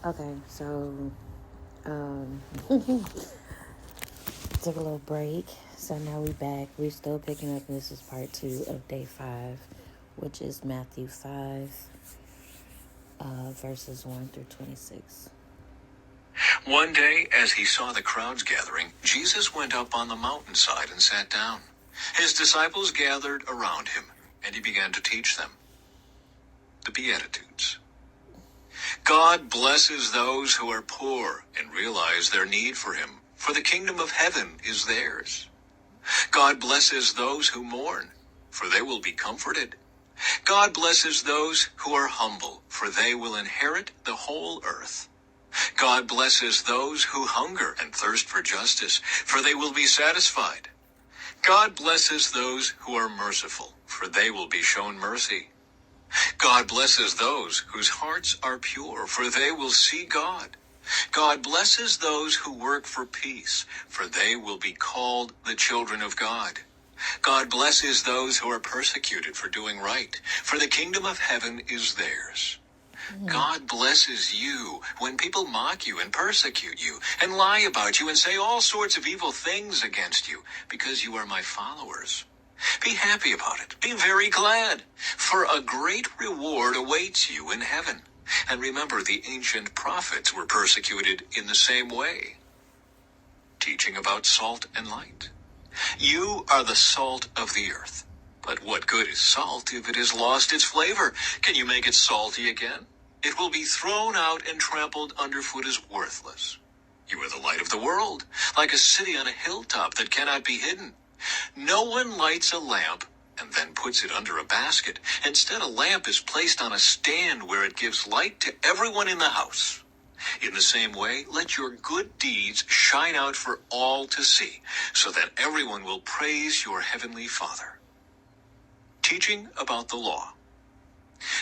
Okay, so um, took a little break. So now we back. We're still picking up. This is part 2 of day 5, which is Matthew 5, verses 1 through 26. One day, as he saw the crowds gathering, Jesus went up on the mountainside and sat down. His disciples gathered around him, and he began to teach them. The Beatitudes. God blesses those who are poor and realize their need for him, for the kingdom of heaven is theirs. God blesses those who mourn, for they will be comforted. God blesses those who are humble, for they will inherit the whole earth. God blesses those who hunger and thirst for justice, for they will be satisfied. God blesses those who are merciful, for they will be shown mercy. God blesses those whose hearts are pure, for they will see God. God blesses those who work for peace, for they will be called the children of God. God blesses those who are persecuted for doing right, for the kingdom of heaven is theirs. God blesses you when people mock you and persecute you and lie about you and say all sorts of evil things against you because you are my followers. Be happy about it. Be very glad, for a great reward awaits you in heaven. And remember, the ancient prophets were persecuted in the same way. Teaching about salt and light. You are the salt of the earth. But what good is salt if it has lost its flavor? Can you make it salty again? It will be thrown out and trampled underfoot as worthless. You are the light of the world, like a city on a hilltop that cannot be hidden. No one lights a lamp and then puts it under a basket. Instead, a lamp is placed on a stand where it gives light to everyone in the house. In the same way, let your good deeds shine out for all to see, so that everyone will praise your heavenly Father. Teaching about the law.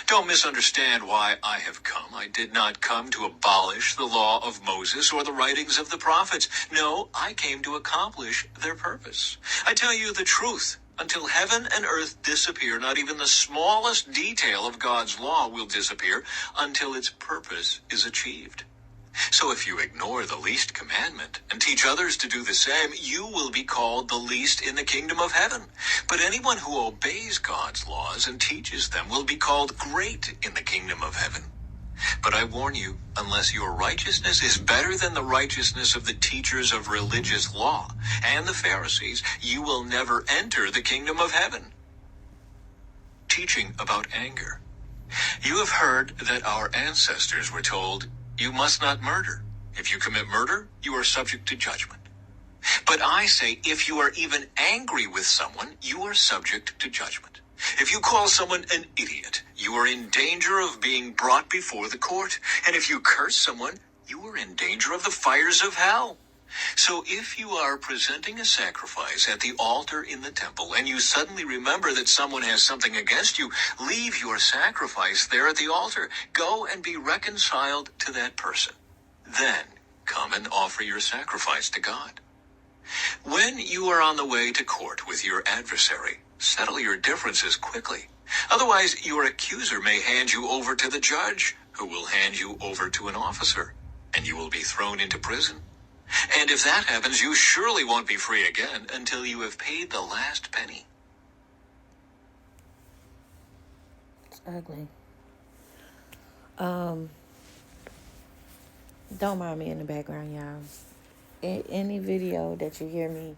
Don't misunderstand why I have come. I did not come to abolish the law of Moses or the writings of the prophets. No, I came to accomplish their purpose. I tell you the truth. Until heaven and earth disappear, not even the smallest detail of God's law will disappear until its purpose is achieved. So if you ignore the least commandment and teach others to do the same, you will be called the least in the kingdom of heaven. But anyone who obeys God's laws and teaches them will be called great in the kingdom of heaven. But I warn you, unless your righteousness is better than the righteousness of the teachers of religious law and the Pharisees, you will never enter the kingdom of heaven. Teaching about anger. You have heard that our ancestors were told, you must not murder. If you commit murder, you are subject to judgment. But I say, if you are even angry with someone, you are subject to judgment. If you call someone an idiot, you are in danger of being brought before the court. And if you curse someone, you are in danger of the fires of hell. So if you are presenting a sacrifice at the altar in the temple and you suddenly remember that someone has something against you, leave your sacrifice there at the altar. Go and be reconciled to that person. Then come and offer your sacrifice to God. When you are on the way to court with your adversary, settle your differences quickly. Otherwise, your accuser may hand you over to the judge, who will hand you over to an officer, and you will be thrown into prison. And if that happens, you surely won't be free again until you have paid the last penny. It's ugly. Don't mind me in the background, y'all. Any video that you hear me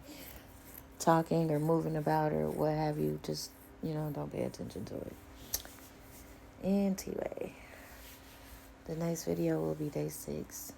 talking or moving about or what have you, just, don't pay attention to it. Anyway, the next video will be day 6.